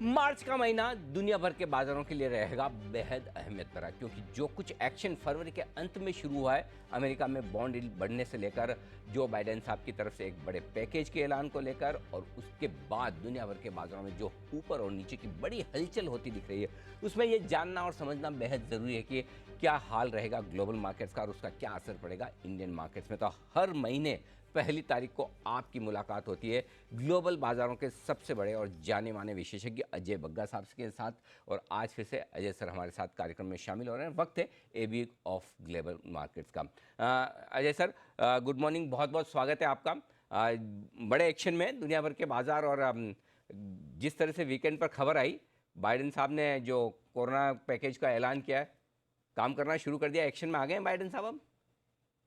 मार्च का महीना दुनिया भर के बाजारों के लिए रहेगा बेहद अहमियत भरा, क्योंकि जो कुछ एक्शन फरवरी के अंत में शुरू हुआ है, अमेरिका में बॉन्ड यील्ड बढ़ने से लेकर जो बाइडेन साहब की तरफ से एक बड़े पैकेज के ऐलान को लेकर, और उसके बाद दुनिया भर के बाजारों में जो ऊपर और नीचे की बड़ी हलचल होती दिख रही है, उसमें ये जानना और समझना बेहद ज़रूरी है कि क्या हाल रहेगा ग्लोबल मार्केट्स का और उसका क्या असर पड़ेगा इंडियन मार्केट्स में। तो हर महीने पहली तारीख को आपकी मुलाकात होती है ग्लोबल बाजारों के सबसे बड़े और जाने माने विशेषज्ञ अजय बग्गा साहब के साथ, और आज फिर से अजय सर हमारे साथ कार्यक्रम में शामिल हो रहे हैं। वक्त है एबी ऑफ ग्लोबल मार्केट्स का। अजय सर, गुड मॉर्निंग, बहुत बहुत स्वागत है आपका। बड़े एक्शन में दुनिया भर के बाजार, और जिस तरह से वीकेंड पर खबर आई, बाइडेन साहब ने जो कोरोना पैकेज का ऐलान किया है, काम करना शुरू कर दिया, एक्शन में आ गए हैं बाइडेन साहब अब।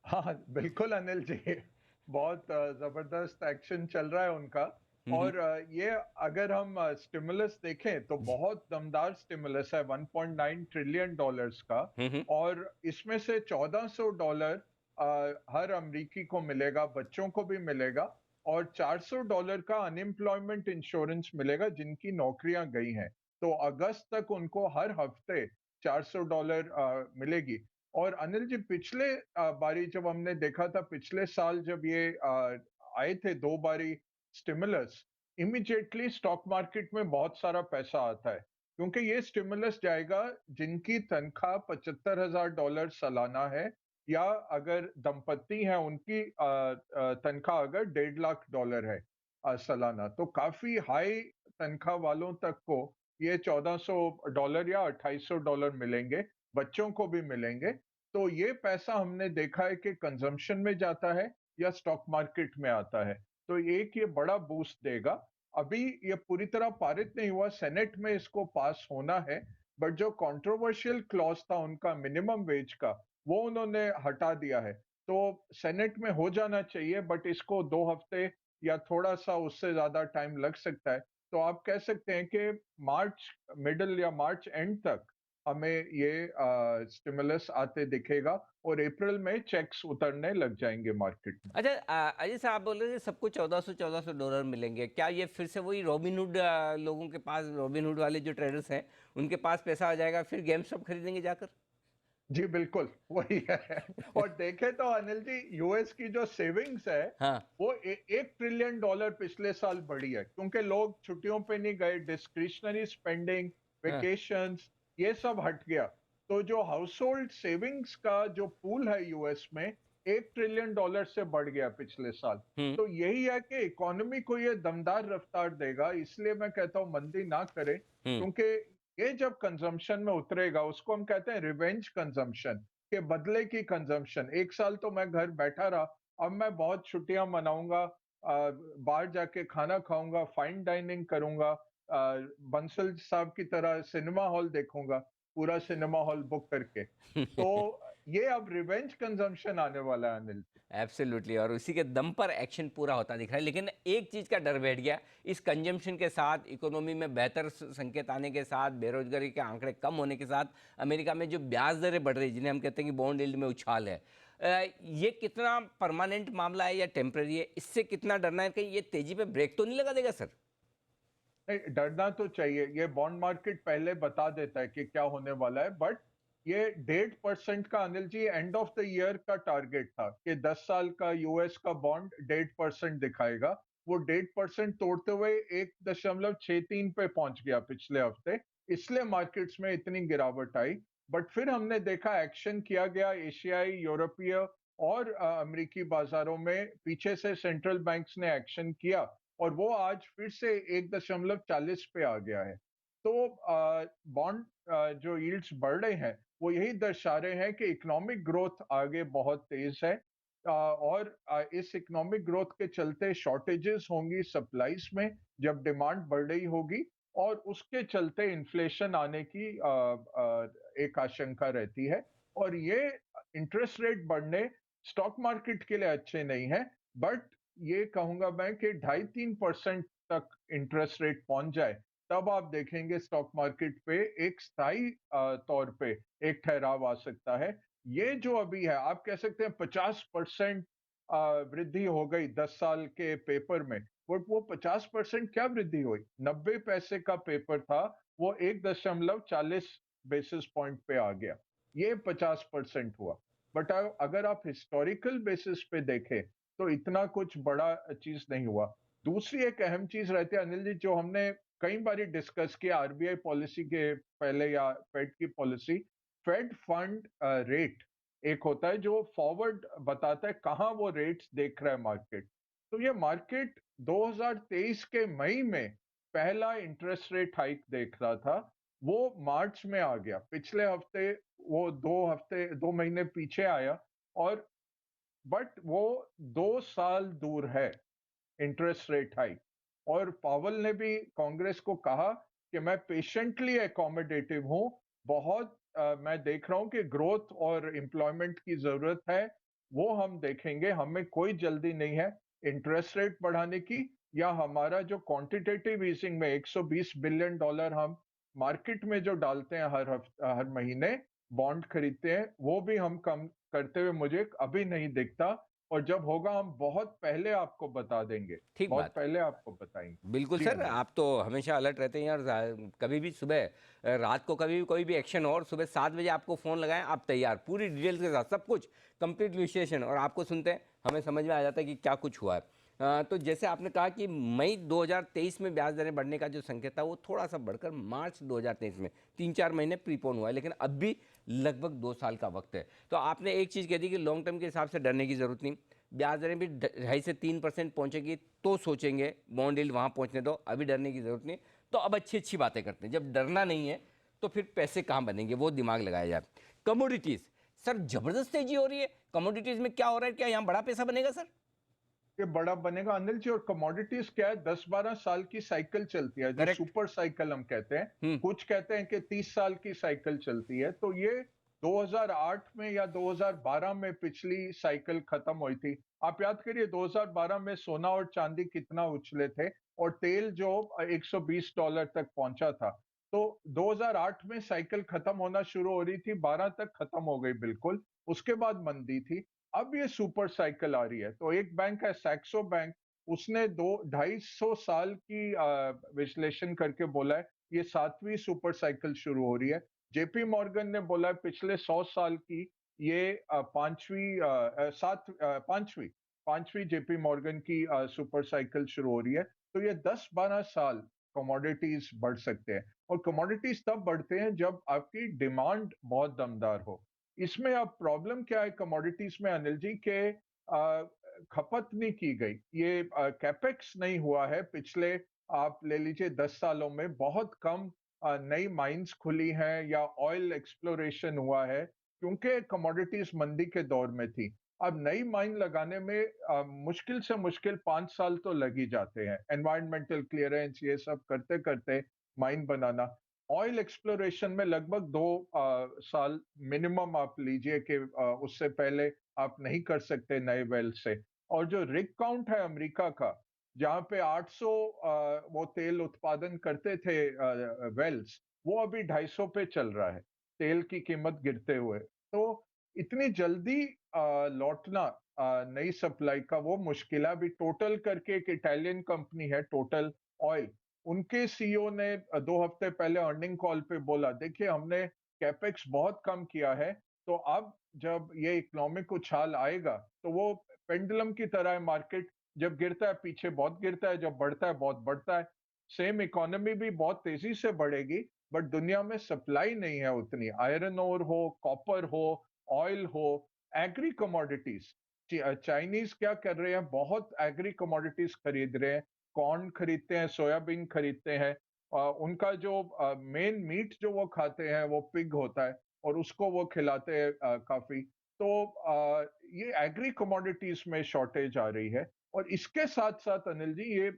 हाँ, बिल्कुल अनिल जी। बहुत जबरदस्त एक्शन चल रहा है उनका। हम्म। और ये अगर हम स्टिमुलस देखें तो बहुत दमदार स्टिमुलस है, 1.9 ट्रिलियन डॉलर्स का। हम्म। और इसमें से $1400 हर अमरीकी को मिलेगा, बच्चों को भी मिलेगा। और $400 का अनएम्प्लॉयमेंट इंश्योरेंस मिलेगा जिनकी नौकरियां गई हैं। तो अगस्त तक उनको हर हफ्ते $400 मिलेगी। और अनिल जी, पिछले बारी जब हमने देखा था, पिछले साल जब ये आए थे दो बारी स्टिमुलस, इमीडिएटली स्टॉक मार्केट में बहुत सारा पैसा आता है, क्योंकि ये स्टिमुलस जाएगा जिनकी तनख्वाह $75,000 सालाना है, या अगर दंपत्ति हैं उनकी तनख्वाह अगर $1.5 लाख है सालाना। तो काफी हाई तनख्वाह वालों तक को ये $1400 या $2800 मिलेंगे, बच्चों को भी मिलेंगे। तो ये पैसा हमने देखा है कि कंजम्पशन में जाता है या स्टॉक मार्केट में आता है। तो एक ये बड़ा बूस्ट देगा। अभी ये पूरी तरह पारित नहीं हुआ, सेनेट में इसको पास होना है। बट जो कंट्रोवर्शियल क्लॉज था उनका मिनिमम वेज का, वो उन्होंने हटा दिया है। तो सेनेट में हो जाना चाहिए, बट इसको 2 हफ्ते या थोड़ा सा उससे ज्यादा टाइम लग सकता है। तो आप कह सकते हैं कि मार्च मिडल या मार्च एंड तक हमें ये स्टिमुलस आते दिखेगा, और अप्रैल में चेक्स उतरने लग जाएंगे मार्केट में। अच्छा, अजय साहब, आप बोल रहे थे सबको 1400 डॉलर मिलेंगे, क्या ये फिर से वही रॉबिनहुड लोगों के पास, रॉबिनहुड वाले जो ट्रेडर्स हैं उनके पास पैसा आ जाएगा, फिर गेम स्टॉप खरीदेंगे जाकर? जी बिल्कुल, वही है। और देखें तो अनिल जी, यूएस की जो सेविंग्स है हाँ। वो $1 ट्रिलियन पिछले साल बढ़ी है, क्योंकि लोग छुट्टियों पे नहीं गए, डिस्क्रिशनरी स्पेंडिंग, हाँ। वेकेशंस, ये सब हट गया। तो जो हाउस होल्ड सेविंग्स का जो पूल है यूएस में, $1 ट्रिलियन से बढ़ गया पिछले साल। हम्म। तो यही है कि इकोनॉमी को ये दमदार रफ्तार देगा। इसलिए मैं कहता हूं मंदी ना करें, हम्म। क्योंकि ये जब कंजम्पशन में उतरेगा, उसको हम कहते हैं रिवेंज कंजम्पशन, के बदले की कंजम्पशन। एक साल तो मैं घर बैठा रहा, अब मैं बहुत छुट्टियां मनाऊंगा, बाहर जाके खाना खाऊंगा, फाइन डाइनिंग करूंगा, बंसल साहब की तरह सिनेमा हॉल देखूंगा, पूरा सिनेमा हॉल बुक करके। तो ये अब रिवेंज कंजम्पशन आने वाला है अनिल। एब्सोल्युटली, और उसी के दम पर एक्शन पूरा होता दिख रहा है। लेकिन एक चीज़ का डर बैठ गया, इस कंजम्पशन के साथ, इकोनॉमी में बेहतर संकेत आने के साथ, बेरोजगारी के आंकड़े कम होने के साथ, अमेरिका में जो ब्याज दरें बढ़ रही, जिन्हें हम कहते हैं कि बॉन्ड यील्ड में उछाल है, ये कितना परमानेंट मामला है या टेम्पररी है? इससे कितना डरना है, कहीं ये तेजी पे ब्रेक तो नहीं लगा देगा सर? नहीं, डरना तो चाहिए। ये बॉन्ड मार्केट पहले बता देता है कि क्या होने वाला है। बट ये 1.5% का Anil ji end of the year का टारगेट था कि 10 साल का यूएस का बॉन्ड 1.5% दिखाएगा। वो 1.5% तोड़ते हुए 1.63 पे पहुंच गया पिछले हफ्ते। इसलिए मार्केट्स में इतनी गिरावट आई। बट फिर हमने देखा, एक्शन किया गया एशियाई, यूरोपीय और अमेरिकी बाजारों में। पीछे से सेंट्रल बैंक्स ने एक्शन किया, और वो आज फिर से 1.40 पे आ गया है। तो बॉन्ड जो यील्ड्स बढ़ रहे हैं, वो यही दर्शा रहे हैं कि इकोनॉमिक ग्रोथ आगे बहुत तेज है। और इस इकोनॉमिक ग्रोथ के चलते शॉर्टेजेस होंगी सप्लाईज में, जब डिमांड बढ़ रही होगी। और उसके चलते इन्फ्लेशन आने की एक आशंका रहती है। और ये इंटरेस्ट रेट बढ़ने स्टॉक मार्केट के लिए अच्छे नहीं है। बट ये कहूंगा मैं कि 2.5-3% तक इंटरेस्ट रेट पहुंच जाए, तब आप देखेंगे स्टॉक मार्केट पे एक स्थायी तौर पे एक ठहराव आ सकता है। ये जो अभी है, आप कह सकते हैं 50% वृद्धि हो गई 10 साल के पेपर में, बट वो 50% क्या वृद्धि हुई? 90 पैसे का पेपर था, वो 1.40 बेसिस पॉइंट पे आ गया। ये 50% हुआ। बट अगर आप हिस्टोरिकल बेसिस पे देखें, तो इतना कुछ बड़ा चीज नहीं हुआ। दूसरी एक अहम चीज रहती है अनिल जी, जो हमने कई बारी डिस्कस किया आरबीआई पॉलिसी के पहले या फेड की पॉलिसी, फेड फंड रेट एक होता है जो फॉरवर्ड बताता है कहाँ वो रेट्स देख रहा है मार्केट। तो ये मार्केट 2023 के मई में पहला इंटरेस्ट रेट हाइक देख रहा था, वो मार्च में आ गया। पिछले हफ्ते वो 2 महीने पीछे आया, और बट वो 2 साल दूर है इंटरेस्ट रेट हाइक। और पावल ने भी कांग्रेस को कहा कि मैं पेशेंटली अकोमोडेटिव हूं, बहुत मैं देख रहा हूं कि ग्रोथ और एम्प्लॉयमेंट की जरूरत है, वो हम देखेंगे, हमें कोई जल्दी नहीं है इंटरेस्ट रेट बढ़ाने की, या हमारा जो क्वांटिटेटिव ईजिंग में 120 बिलियन डॉलर हम मार्केट में जो डालते हैं हर महीने बॉन्ड खरीदते हैं, वो भी हम कम करते हुए मुझे अभी नहीं दिखता। और जब होगा हम बहुत पहले आपको बता देंगे, ठीक बहुत बात। पहले आपको बताएंगे। बिल्कुल जी सर, अनिल। आप तो हमेशा अलर्ट रहते हैं यार। कभी भी सुबह, रात को कभी भी कोई भी एक्शन हो और सुबह 7 बजे आपको फ़ोन लगाएं, आप तैयार, पूरी डिटेल्स के साथ सब कुछ, कंप्लीट विश्लेषण, और आपको सुनते हैं हमें समझ में आ जाता है कि क्या कुछ हुआ है। तो जैसे आपने कहा कि मई 2023 में ब्याज दरें बढ़ने का जो संकेत था वो थोड़ा सा बढ़कर मार्च 2023 में 3-4 महीने प्रीपोन हुआ है, लेकिन अब भी लगभग 2 साल का वक्त है। तो आपने एक चीज़ कह दी कि लॉन्ग टर्म के हिसाब से डरने की ज़रूरत नहीं, ब्याज दरें भी 2.5 से 3% पहुंचेगी तो सोचेंगे, बॉन्ड यील्ड वहां पहुंचने दो, अभी डरने की जरूरत नहीं। तो अब अच्छी अच्छी बातें करते हैं, जब डरना नहीं है तो फिर पैसे कहाँ बनेंगे, वो दिमाग लगाया जाए। कमोडिटीज सर, जबरदस्त तेजी हो रही है, कमोडिटीज में क्या हो रहा है, क्या यहाँ बड़ा पैसा बनेगा सर? ये बड़ा बनेगा अनिल जी। और कमोडिटीज क्या है, 10-12 साल की साइकिल चलती है, जो करेक्ट। सुपर साइकिल हम कहते हैं। कुछ कहते हैं कि 30 साल की साइकिल चलती है। तो ये 2008 में या 2012 में पिछली साइकिल खत्म हुई थी। आप याद करिए 2012 में सोना और चांदी कितना उछले थे, और तेल जो $120 तक पहुंचा था। तो 2008 में साइकिल खत्म होना शुरू हो रही थी, 12 तक खत्म हो गई बिल्कुल। उसके बाद मंदी थी। अब ये सुपर साइकिल आ रही है। तो एक बैंक है सैक्सो बैंक, उसने 250 साल की विश्लेषण करके बोला है ये 7वीं सुपर साइकिल शुरू हो रही है। जेपी मॉर्गन ने बोला है पिछले 100 साल की ये पांचवी जेपी मॉर्गन की सुपर साइकिल शुरू हो रही है। तो ये 10-12 साल कमोडिटीज बढ़ सकते हैं। और कमोडिटीज तब बढ़ते हैं जब आपकी डिमांड बहुत दमदार हो। इसमें अब प्रॉब्लम क्या है कमोडिटीज में अनिल जी, के खपत नहीं की गई, ये कैपेक्स नहीं हुआ है पिछले, आप ले लीजिए 10 सालों में बहुत कम नई माइंस खुली हैं या ऑयल एक्सप्लोरेशन हुआ है, क्योंकि कमोडिटीज मंदी के दौर में थी। अब नई माइन लगाने में मुश्किल से मुश्किल 5 साल तो लग ही जाते हैं, एनवायरमेंटल क्लियरेंस ये सब करते करते माइन बनाना। ऑयल एक्सप्लोरेशन में लगभग 2 साल मिनिमम आप लीजिए कि उससे पहले आप नहीं कर सकते नए वेल से। और जो रिग काउंट है अमेरिका का, जहाँ पे 800 वो तेल उत्पादन करते थे वेल्स, वो अभी 250 पे चल रहा है, तेल की कीमत गिरते हुए। तो इतनी जल्दी लौटना नई सप्लाई का वो मुश्किल है। अभी टोटल करके एक इटालियन कंपनी है, टोटल ऑयल, उनके सीईओ ने 2 हफ्ते पहले अर्निंग कॉल पे बोला, देखिए हमने कैपेक्स बहुत कम किया है, तो अब जब ये इकोनॉमिक उछाल आएगा तो वो पेंडुलम की तरह है मार्केट, जब गिरता है पीछे बहुत गिरता है, जब बढ़ता है बहुत बढ़ता है। सेम इकोनॉमी भी बहुत तेजी से बढ़ेगी, बट दुनिया में सप्लाई नहीं है उतनी, आयरन ओर हो, कॉपर हो, ऑयल हो, एग्री कमोडिटीज। चाइनीज क्या कर रहे हैं, बहुत एग्री कमोडिटीज खरीद रहे हैं, कॉर्न खरीदते हैं, सोयाबीन खरीदते हैं। उनका जो मेन मीट जो वो खाते हैं वो पिग होता है, और उसको वो खिलाते हैं काफी। तो ये एग्री कमोडिटीज में शॉर्टेज आ रही है। और इसके साथ साथ अनिल जी ये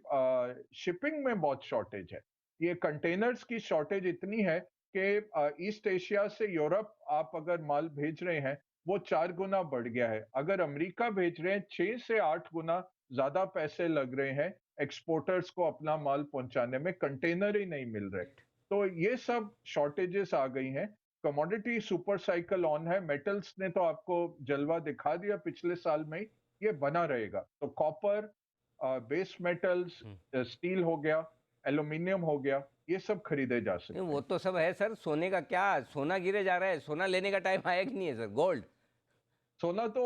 शिपिंग में बहुत शॉर्टेज है। ये कंटेनर्स की शॉर्टेज इतनी है कि ईस्ट एशिया से यूरोप आप अगर माल भेज रहे हैं, वो 4 गुना बढ़ गया है। अगर अमेरिका भेज रहे हैं, 6 से 8 गुना ज्यादा पैसे लग रहे हैं एक्सपोर्टर्स को अपना माल पहुंचाने में, कंटेनर ही नहीं मिल रहे। तो ये सब शॉर्टेजेस आ गई हैं। कमोडिटी सुपर साइकिल ऑन है। मेटल्स ने तो आपको जलवा दिखा दिया पिछले साल में ही, ये बना रहेगा। तो कॉपर, बेस मेटल्स, हम्म। स्टील हो गया, एल्यूमिनियम हो गया, ये सब खरीदे जा नहीं, सकते वो हैं। तो सब है सर। सोने का क्या, सोना गिरे जा रहा है, सोना लेने का टाइम आया कि नहीं है सर? गोल्ड। सोना तो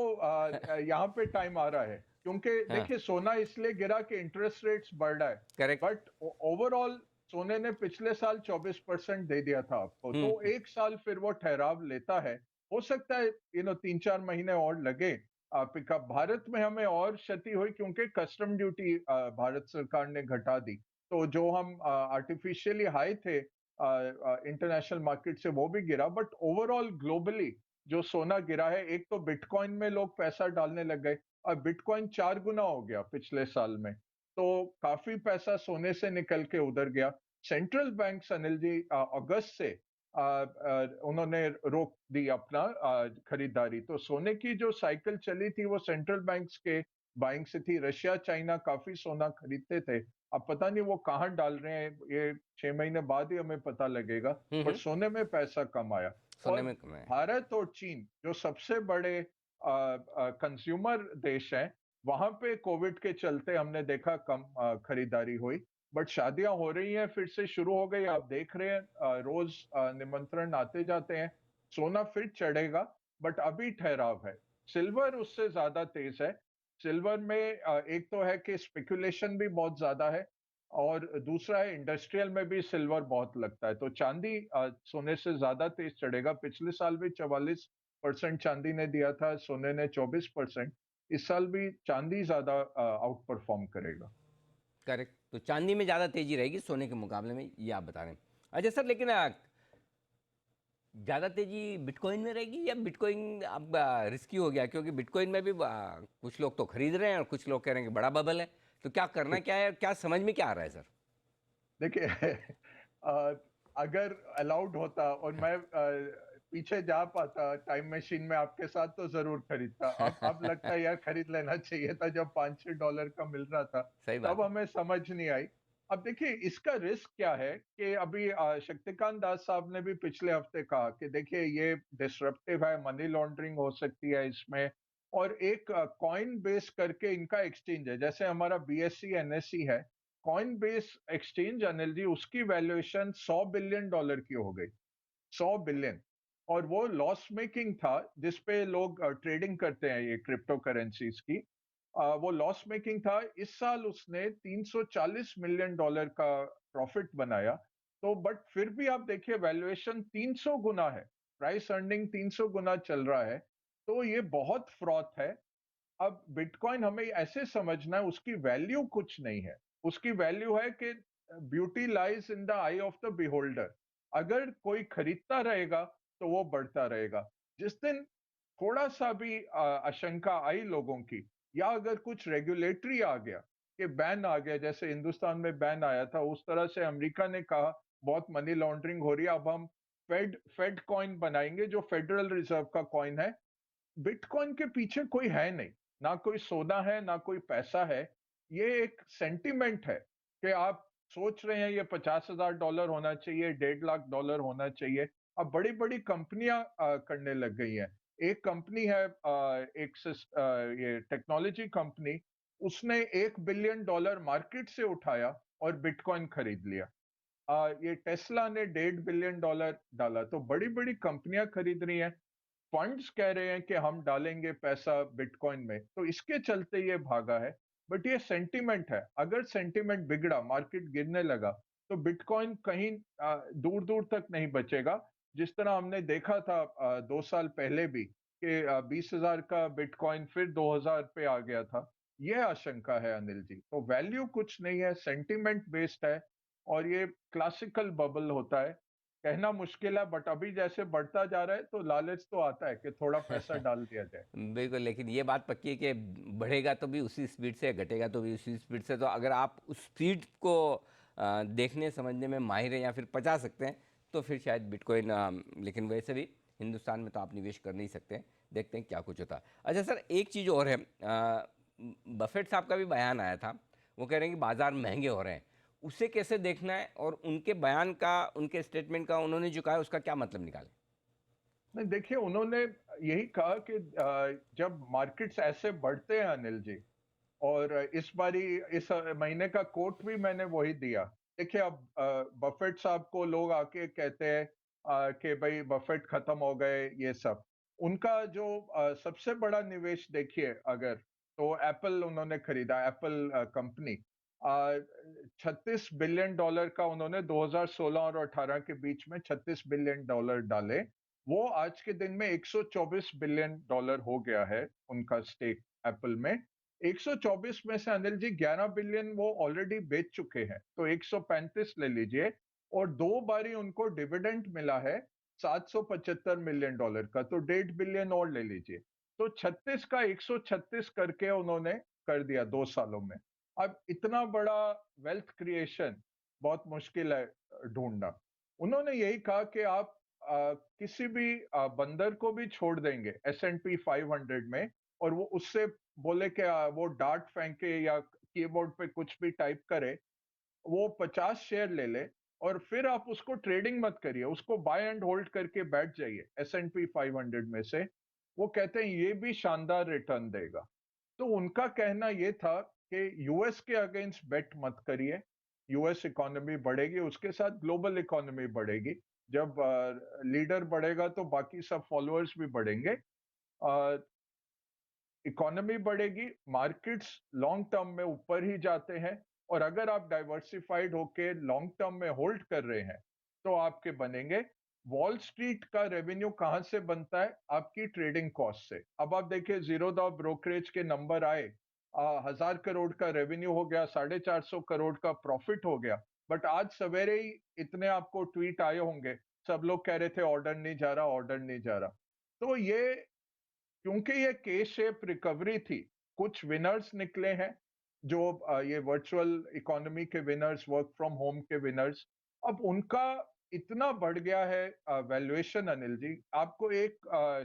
यहाँ पे टाइम आ रहा है, क्योंकि हाँ। देखिए सोना इसलिए गिरा कि इंटरेस्ट रेट्स बढ़ रहा है। करेक्ट। बट ओवरऑल सोने ने पिछले साल 24% दे दिया था आपको, तो हम्म। एक साल फिर वो ठहराव लेता है। हो सकता है 3-4 महीने और लगे पिकअप। भारत में हमें और क्षति हुई क्योंकि कस्टम ड्यूटी भारत सरकार ने घटा दी, तो जो हम आर्टिफिशियली हाई थे इंटरनेशनल मार्केट से, वो भी गिरा। बट ओवरऑल ग्लोबली जो सोना गिरा है, एक तो बिटकॉइन में लोग पैसा डालने लग गए, और बिटकॉइन 4 गुना हो गया पिछले साल में, तो काफी पैसा सोने से निकल के उधर गया। सेंट्रल बैंक, अनिल जी, अगस्त से उन्होंने रोक दी अपना खरीदारी। तो सोने की जो साइकिल चली थी वो सेंट्रल बैंक्स के बाइंग से थी। रशिया, चाइना काफी सोना खरीदते थे। अब पता नहीं वो कहाँ डाल रहे हैं, ये 6 महीने बाद ही हमें पता लगेगा। बट हम्म। सोने में पैसा कम आया। सोने और में कम है। भारत और चीन जो सबसे बड़े कंज्यूमर देश हैं, वहां पे कोविड के चलते हमने देखा कम खरीदारी हुई। बट शादियां हो रही हैं, फिर से शुरू हो गई, आप देख रहे हैं रोज निमंत्रण आते जाते हैं। सोना फिर चढ़ेगा, बट अभी ठहराव है। सिल्वर उससे ज्यादा तेज है। सिल्वर में एक तो है कि स्पेकुलेशन भी बहुत ज्यादा है, और दूसरा है इंडस्ट्रियल में भी सिल्वर बहुत लगता है। तो चांदी सोने से ज्यादा तेज चढ़ेगा। पिछले साल भी 44% चांदी ने दिया था, सोने ने 24%। इस साल भी चांदी ज्यादा आउट परफॉर्म करेगा। करेक्ट। तो चांदी में ज़्यादा तेजी रहेगी सोने के मुकाबले में, ये आप बता रहे हैं। अच्छा सर, लेकिन ज़्यादा तेजी बिटकॉइन में रहेगी, या बिटकॉइन अब रिस्की हो गया? क्योंकि बिटकॉइन में भी कुछ लोग तो खरीद रहे हैं और कुछ लोग कह रहे हैं कि बड़ा बबल है। तो क्या करना क्या है, क्या समझ में क्या आ रहा है सर? देखिए अ, अगर अलाउड होता और मैं पीछे जा पाता टाइम मशीन में आपके साथ, तो जरूर खरीदता। अब लगता है यार खरीद लेना चाहिए था जब $5-6 का मिल रहा था। सही तब बात है। हमें समझ नहीं आई। अब देखिए इसका रिस्क क्या है, कि अभी शक्तिकांत दास साहब ने भी पिछले हफ्ते कहा कि देखिए ये डिसरप्टिव है, मनी लॉन्ड्रिंग हो सकती है इसमें। और एक कॉइन बेस करके इनका एक्सचेंज है, जैसे हमारा बीएससी एनएससी है। Coin base exchange, Anil ji, उसकी वैल्यूएशन $100 बिलियन की हो गई। 100 बिलियन। और वो लॉस मेकिंग था, जिसपे लोग ट्रेडिंग करते हैं ये क्रिप्टो करेंसीज की। वो लॉस मेकिंग था। इस साल उसने $340 मिलियन का प्रॉफिट बनाया। तो बट फिर भी आप देखिए वैल्यूएशन 300 गुना है। प्राइस अर्निंग 300 गुना चल रहा है। तो ये बहुत फ्रॉथ है। अब बिटकॉइन हमें ऐसे समझना है, उसकी वैल्यू कुछ नहीं है। उसकी वैल्यू है कि beauty lies in the I of the beholder. अगर कोई खरीदता रहेगा तो वो बढ़ता रहेगा। जिस दिन थोड़ा सा भी आशंका आई लोगों की, या अगर कुछ रेगुलेटरी आ गया, कि बैन आ गया, जैसे हिंदुस्तान में बैन आया था, उस तरह से अमेरिका ने कहा बहुत मनी लॉन्ड्रिंग हो रही है, अब हम फेड फेड कॉइन बनाएंगे, जो फेडरल रिजर्व का कॉइन है। बिटकॉइन के पीछे कोई है नहीं, ना कोई सोना है, ना कोई पैसा है। ये एक सेंटिमेंट है कि आप सोच रहे हैं ये $50,000 होना चाहिए, $1.5 लाख होना चाहिए। अब बड़ी बड़ी कंपनियां करने लग गई हैं। एक कंपनी है, ये टेक्नोलॉजी कंपनी, उसने $1 बिलियन मार्केट से उठाया और बिटकॉइन खरीद लिया। ये टेस्ला ने $1.5 बिलियन डाला। तो बड़ी बड़ी कंपनियां खरीद रही हैं। फंड्स कह रहे हैं कि हम डालेंगे पैसा बिटकॉइन में, तो इसके चलते ये भागा है। बट ये सेंटीमेंट है। अगर सेंटीमेंट बिगड़ा, मार्केट गिरने लगा, तो बिटकॉइन कहीं दूर दूर तक नहीं बचेगा। जिस तरह हमने देखा था 2 साल पहले भी, कि 20,000 का बिटकॉइन फिर 2,000 पे आ गया था। यह आशंका है अनिल जी। तो वैल्यू कुछ नहीं है, सेंटीमेंट बेस्ड है। और ये क्लासिकल बबल होता है। कहना मुश्किल है, बट अभी जैसे बढ़ता जा रहा है तो लालच तो आता है कि थोड़ा पैसा डाल दिया जाए। बिल्कुल, लेकिन ये बात पक्की है कि बढ़ेगा तो भी उसी स्पीड से, घटेगा तो भी उसी स्पीड से। तो अगर आप उस स्पीड को देखने समझने में माहिर हैं या फिर पचा सकते हैं, तो फिर शायद बिटकॉइन। लेकिन वैसे भी हिंदुस्तान में तो आप निवेश कर नहीं सकते हैं। देखते हैं क्या कुछ होता है। अच्छा सर, एक चीज़ और है, बफेट साहब का भी बयान आया था। वो कह रहे हैं कि बाज़ार महंगे हो रहे हैं। उसे कैसे देखना है, और उनके बयान का, उनके स्टेटमेंट का उन्होंने जो कहा है उसका क्या मतलब निकालें? नहीं, देखिए उन्होंने यही कहा कि जब मार्केट्स ऐसे बढ़ते हैं अनिल जी, और इस बारी इस महीने का कोट भी मैंने वही दिया। देखिए अब बफेट साहब को लोग आके कहते हैं कि भाई बफेट खत्म हो गए ये सब। उनका जो सबसे बड़ा निवेश देखिए अगर तो एप्पल उन्होंने खरीदा, एप्पल कंपनी। 36 बिलियन डॉलर का उन्होंने 2016 और 18 के बीच में 36 बिलियन डॉलर डाले। वो आज के दिन में 124 बिलियन डॉलर हो गया है उनका स्टेक एप्पल में। 124 में से अनिल जी 11 बिलियन वो ऑलरेडी बेच चुके हैं, तो 135 ले लीजिए। और 2 बारी उनको डिविडेंड मिला है 775 मिलियन डॉलर का, तो 1.5 बिलियन और ले लीजिए। तो 36 का 136 करके उन्होंने कर दिया 2 सालों में। अब इतना बड़ा वेल्थ क्रिएशन बहुत मुश्किल है ढूँढना। उन्होंने यही कहा कि आप किसी भी बंदर को भी छोड़ देंगे S&P 500 में और वो उससे बोले कि वो डार्ट फेंके या कीबोर्ड पे कुछ भी टाइप करे, वो 50 शेयर ले ले और फिर आप उसको ट्रेडिंग मत करिए, उसको बाय एंड होल्ड करके बैठ जाइए S&P 500 में से। वो कहते हैं ये भी शानदार रिटर्न देगा। तो उनका कहना ये था कि यूएस के अगेंस्ट बेट मत करिए। यूएस इकोनॉमी बढ़ेगी, उसके साथ ग्लोबल इकोनॉमी बढ़ेगी। जब लीडर बढ़ेगा तो बाकी सब फॉलोअर्स भी बढ़ेंगे। इकोनॉमी बढ़ेगी, मार्केट्स लॉन्ग टर्म में ऊपर ही जाते हैं और अगर आप डाइवर्सिफाइड होके लॉन्ग टर्म में होल्ड कर रहे हैं, तो आपके बनेंगे। वॉल स्ट्रीट का रेवेन्यू कहाँ से बनता है? आपकी ट्रेडिंग कॉस्ट से। अब आप देखिए ज़ीरोधा ब्रोकरेज के नंबर आए, 1000 करोड़ का रेवेन्यू हो गया, 450 करोड़ का प्रॉफिट हो गया। बट आज सवेरे ही इतने आपको ट्वीट आए होंगे, सब लोग कह रहे थे ऑर्डर नहीं जा रहा, ऑर्डर नहीं जा रहा। तो ये क्योंकि ये के शेप रिकवरी थी, कुछ विनर्स निकले हैं जो ये वर्चुअल इकोनॉमी के विनर्स, वर्क फ्रॉम होम के विनर्स। अब उनका इतना बढ़ गया है वैल्यूएशन अनिल जी। आपको एक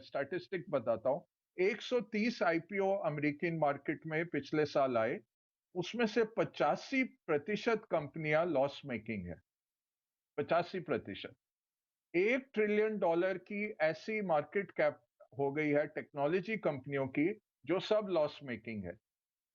स्टैटिस्टिक बताता हूँ। 130 आईपीओ अमेरिकन मार्केट में पिछले साल आए, उसमें से 85% कंपनियां लॉस मेकिंग है। 85%। $1 ट्रिलियन की ऐसी मार्केट कैप हो गई है टेक्नोलॉजी कंपनियों की, जो सब लॉस मेकिंग है।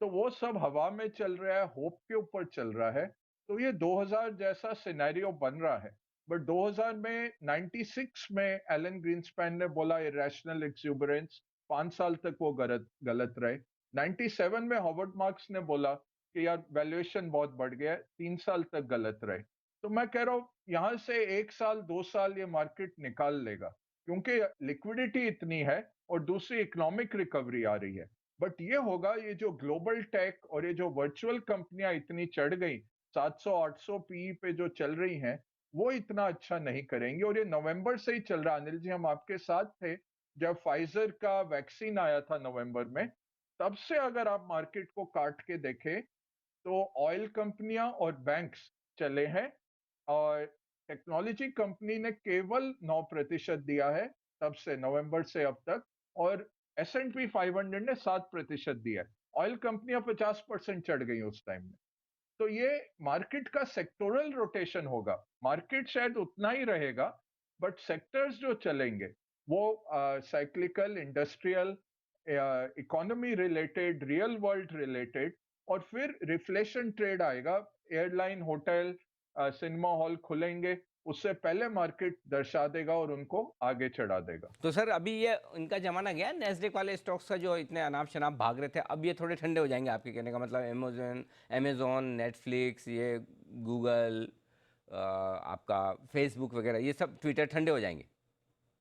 तो वो सब हवा में चल रहा है, होप के ऊपर चल रहा है। तो ये 2000 जैसा सिनेरियो बन रहा है। बट 2000 में 96 में एलन ग्रीनस्पैन ने बोला इरेशनल एक्सुबरेंस, 5 साल तक वो गलत गलत रहे। 97 में हॉवर्ड मार्क्स ने बोला कि यार वैल्यूएशन बहुत बढ़ गया है, 3 साल तक गलत रहे। तो मैं कह रहा हूँ यहां से 1 साल 2 साल ये मार्केट निकाल लेगा, क्योंकि लिक्विडिटी इतनी है और दूसरी इकोनॉमिक रिकवरी आ रही है। बट ये होगा, ये जो ग्लोबल टेक और ये जो वर्चुअल कंपनियां इतनी चढ़ गई, 700-800 पीई पे जो चल रही हैं, वो इतना अच्छा नहीं करेंगे। और ये नवंबर से ही चल रहा है अनिल जी, हम आपके साथ थे जब फाइजर का वैक्सीन आया था नवंबर में। तब से अगर आप मार्केट को काट के देखें तो ऑयल कंपनियां और बैंक्स चले हैं और टेक्नोलॉजी कंपनी ने केवल 9% दिया है तब से, नवंबर से अब तक। और S&P 500 ने 7% दिया है। ऑयल कंपनियां 50% चढ़ गई उस टाइम में। तो ये मार्केट का सेक्टोरल रोटेशन होगा। मार्केट शायद उतना ही रहेगा, बट सेक्टर्स जो चलेंगे वो cyclical, industrial, economy related, real world related. और फिर रिफ्लेशन ट्रेड आएगा। एयरलाइन, होटल, सिनेमा हॉल खुलेंगे, उससे पहले मार्केट दर्शा देगा और उनको आगे चढ़ा देगा। तो सर अभी ये इनका जमाना गया नैस्डैक वाले स्टॉक्स का जो इतने अनाप शनाप भाग रहे थे, अब ये थोड़े ठंडे हो जाएंगे? आपके कहने का मतलब अमेजोन, नेटफ्लिक्स, ये गूगल, आपका फेसबुक वगैरह, ये सब ट्विटर ठंडे हो जाएंगे?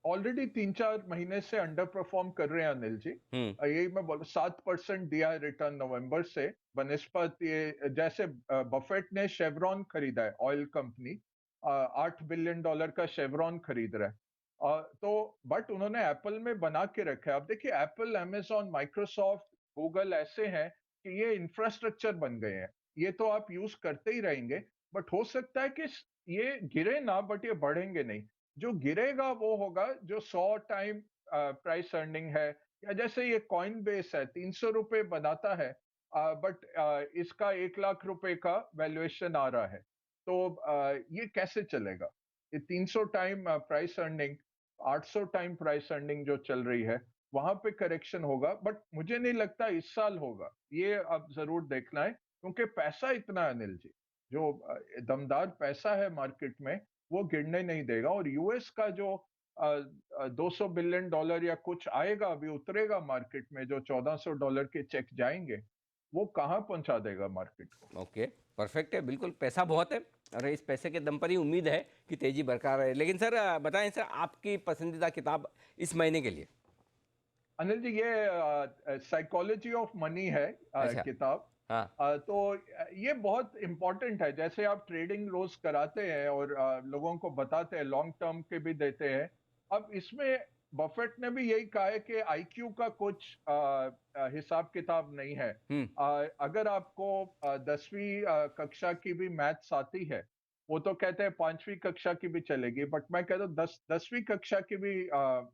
ऑलरेडी 3-4 महीने से अंडर परफॉर्म कर रहे हैं अनिल जी। हम्म। यही मैं बोल 7% दिया है रिटर्न नवंबर से। बनस्पत ये जैसे बफेट ने शेवरॉन खरीदा है, ऑयल कंपनी, $8 बिलियन का शेवरॉन खरीद रहा है। तो बट उन्होंने एप्पल में बना के रखा है। अब देखिए एप्पल, अमेजॉन, माइक्रोसॉफ्ट, गूगल ऐसे हैं कि ये इंफ्रास्ट्रक्चर बन गए हैं। ये तो आप यूज करते ही रहेंगे, बट हो सकता है कि ये गिरे ना, बट ये बढ़ेंगे नहीं। जो गिरेगा वो होगा जो 100 टाइम प्राइस अर्निंग है, या जैसे ये कॉइन बेस है, 300 रुपए बनाता है, बट इसका 1 लाख रुपए का वैल्यूएशन आ रहा है। तो ये कैसे चलेगा? ये 300 time price earning, 800 time price earning जो चल रही है, वहां पे करेक्शन होगा, बट मुझे नहीं लगता इस साल होगा। ये अब जरूर देखना है, क्योंकि पैसा इतना है अनिल जी, जो दमदार पैसा है मार्केट में, वो गिरने नहीं देगा। और यूएस का जो 200 बिलियन डॉलर या कुछ आएगा, अभी उतरेगा मार्केट में, जो $1400 के चेक जाएंगे, वो कहाँ पहुंचा देगा मार्केट को। ओके, परफेक्ट है, बिल्कुल पैसा बहुत है और इस पैसे के दम पर ही उम्मीद है कि तेजी बरकरार है। लेकिन सर बताएं सर, आपकी पसंदीदा किताब इस महीने के लिए। अनिल जी, ये साइकोलॉजी ऑफ मनी है अच्छा। किताब। हाँ। तो ये बहुत इम्पोर्टेंट है। जैसे आप ट्रेडिंग रोज कराते हैं और लोगों को बताते हैं, लॉन्ग टर्म के भी देते हैं। अब इसमें बफेट ने भी यही कहा है कि आईक्यू का कुछ हिसाब किताब नहीं है। हम्म। अगर आपको 10वीं कक्षा की भी मैथ्स आती है, वो तो कहते हैं 5वीं कक्षा की भी चलेगी, बट मैं कहता हूँ 10वीं कक्षा की भी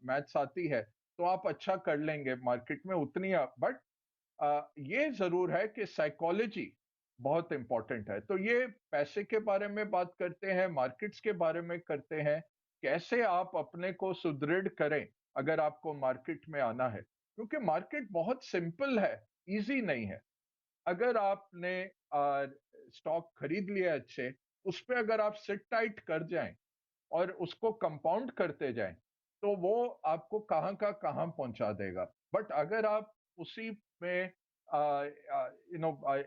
मैथ्स आती है तो आप अच्छा कर लेंगे मार्केट में उतनी। बट ये जरूर है कि साइकोलॉजी बहुत इंपॉर्टेंट है। तो ये पैसे के बारे में बात करते हैं, मार्केट्स के बारे में करते हैं, कैसे आप अपने को सुदृढ़ करें अगर आपको मार्केट में आना है। क्योंकि मार्केट बहुत सिंपल है, इजी नहीं है। अगर आपने स्टॉक खरीद लिया अच्छे, उस पे अगर आप सिट टाइट कर जाएं और उसको कंपाउंड करते जाएं, तो वो आपको कहाँ का कहाँ पहुंचा देगा। बट अगर आप उसी में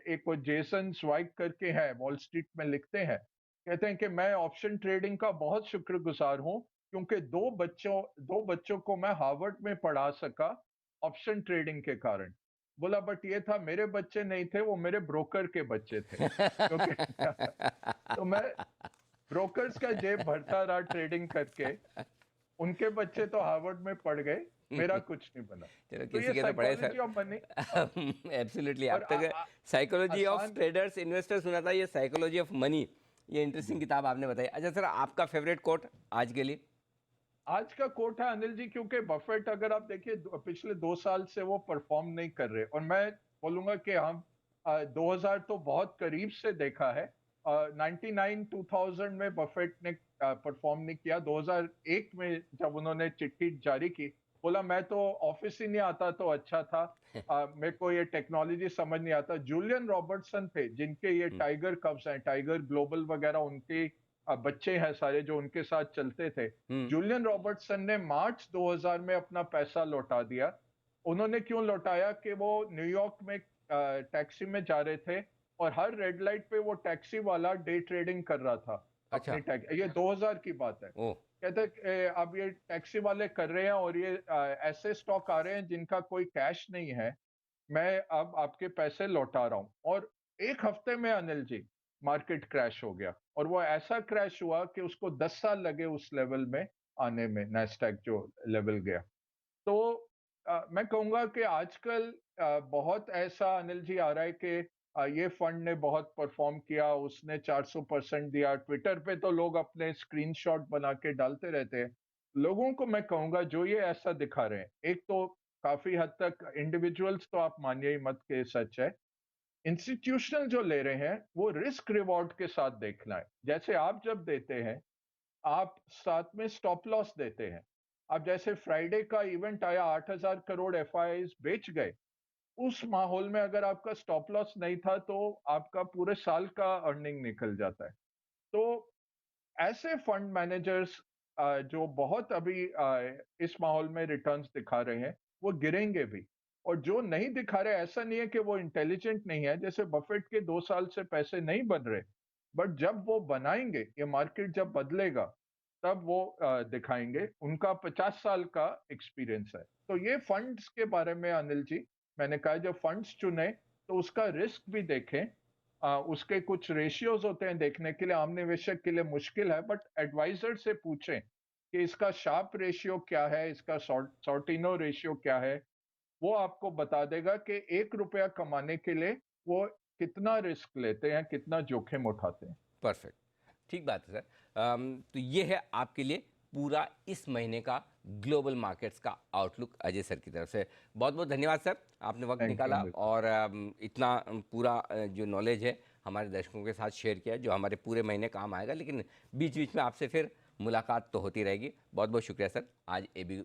एक वो जेसन स्वाइग करके है, वॉल स्ट्रीट में लिखते हैं, कहते हैं कि मैं ऑप्शन ट्रेडिंग का बहुत शुक्रगुजार हूं, क्योंकि दो बच्चों को मैं हार्वर्ड में पढ़ा सका ऑप्शन ट्रेडिंग के कारण। बोला बट ये था, मेरे बच्चे नहीं थे, वो मेरे ब्रोकर के बच्चे थे, क्योंकि तो मैं ब्रोकर्स का जेब भरता रहा ट्रेडिंग करके। उनके बच्चे तो हार्वर्ड में पढ़ गए, मेरा कुछ नहीं बना। चलो, तो किसी ये के तो पढ़े psychology sir. Of money. Absolutely. और अब तक साइकोलॉजी ऑफ आसान। ट्रेडर्स इन्वेस्टर सुना था, ये साइकोलॉजी ऑफ मनी, ये जी। इंटरेस्टिंग किताब आपने बताई। अच्छा सर, आपका फेवरेट कोट आज के लिए। आज का कोट है अनिल जी, क्योंकि बफेट अगर आप देखिए पिछले 2 साल से वो परफॉर्म नहीं कर रहे, और मैं बोलूंगा कि हम 2000 तो बहुत करीब से देखा है। 99 2000 में बफेट ने परफॉर्म नहीं किया। 2001 में जब उन्होंने चिट्ठी जारी की, बोला मैं तो ऑफिस ही नहीं आता तो अच्छा था, मेरे को ये टेक्नोलॉजी समझ नहीं आता। जूलियन रॉबर्टसन थे जिनके ये हम्म। टाइगर कब्स हैं, टाइगर ग्लोबल वगैरह, उनके बच्चे हैं सारे जो उनके साथ चलते थे। हम्म। जूलियन रॉबर्टसन ने मार्च 2000 में अपना पैसा लौटा दिया। उन्होंने क्यों लौटाया कि वो न्यूयॉर्क में टैक्सी में जा रहे थे, और हर रेड लाइट पे वो टैक्सी वाला डे ट्रेडिंग कर रहा था अच्छा। अपनी टैक्सी। ये 2000 की बात है। ओ। कहते अब ये टैक्सी वाले कर रहे हैं, और ये ऐसे स्टॉक आ रहे हैं जिनका कोई कैश नहीं है, मैं अब आपके पैसे लौटा रहा हूं। और एक हफ्ते में अनिल जी मार्केट क्रैश हो गया, और वो ऐसा क्रैश हुआ कि उसको 10 साल लगे उस लेवल में आने में, नैस्डैक जो लेवल गया। तो मैं कहूंगा कि आजकल बहुत ऐसा अनिल जी आ रहा है कि ये फंड ने बहुत परफॉर्म किया, उसने 400% दिया। ट्विटर पे तो लोग अपने स्क्रीनशॉट बना के डालते रहते हैं। लोगों को मैं कहूंगा जो ये ऐसा दिखा रहे हैं, एक तो काफी हद तक इंडिविजुअल्स तो आप मानिए ही मत के सच है, इंस्टीट्यूशनल जो ले रहे हैं वो रिस्क रिवॉर्ड के साथ देखना है। जैसे आप जब देते हैं, आप साथ में स्टॉप लॉस देते हैं। अब जैसे फ्राइडे का इवेंट आया, 8000 करोड़ एफआईआईज बेच गए, उस माहौल में अगर आपका स्टॉप लॉस नहीं था तो आपका पूरे साल का अर्निंग निकल जाता है। तो ऐसे फंड मैनेजर्स जो बहुत अभी इस माहौल में रिटर्न्स दिखा रहे हैं, वो गिरेंगे भी। और जो नहीं दिखा रहे, ऐसा नहीं है कि वो इंटेलिजेंट नहीं है, जैसे बफेट के 2 साल से पैसे नहीं बन रहे, बट जब वो बनाएंगे, ये मार्केट जब बदलेगा, तब वो दिखाएंगे। उनका 50 साल का एक्सपीरियंस है। तो ये फंड्स के बारे में अनिल जी, मैंने कहा जब फंड्स चुने तो उसका रिस्क भी देखें। उसके कुछ रेशियोज होते हैं देखने के लिए, आम निवेशक के लिए मुश्किल है, बट एडवाइजर से पूछें कि इसका शार्प रेशियो क्या है, इसका सॉर्टिनो रेशियो क्या है। वो आपको बता देगा कि 1 रुपया कमाने के लिए वो कितना रिस्क लेते हैं, कितना जोखिम उठाते हैं। परफेक्ट। ठीक बात है सर। तो ये है आपके लिए पूरा इस महीने का ग्लोबल मार्केट्स का आउटलुक अजय सर की तरफ से। बहुत बहुत धन्यवाद सर, आपने वक्त थैंक यू निकाला अमित। और इतना पूरा जो नॉलेज है हमारे दर्शकों के साथ शेयर किया, जो हमारे पूरे महीने काम आएगा। लेकिन बीच बीच में आपसे फिर मुलाकात तो होती रहेगी। बहुत बहुत शुक्रिया सर, आज एबी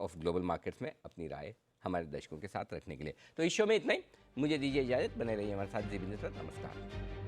ऑफ ग्लोबल मार्केट्स में अपनी राय हमारे दर्शकों के साथ रखने के लिए। तो इस शो में इतना ही, मुझे दीजिए इजाज़त, बने रहिए हमारे साथ जी बिजनेस पर। नमस्कार।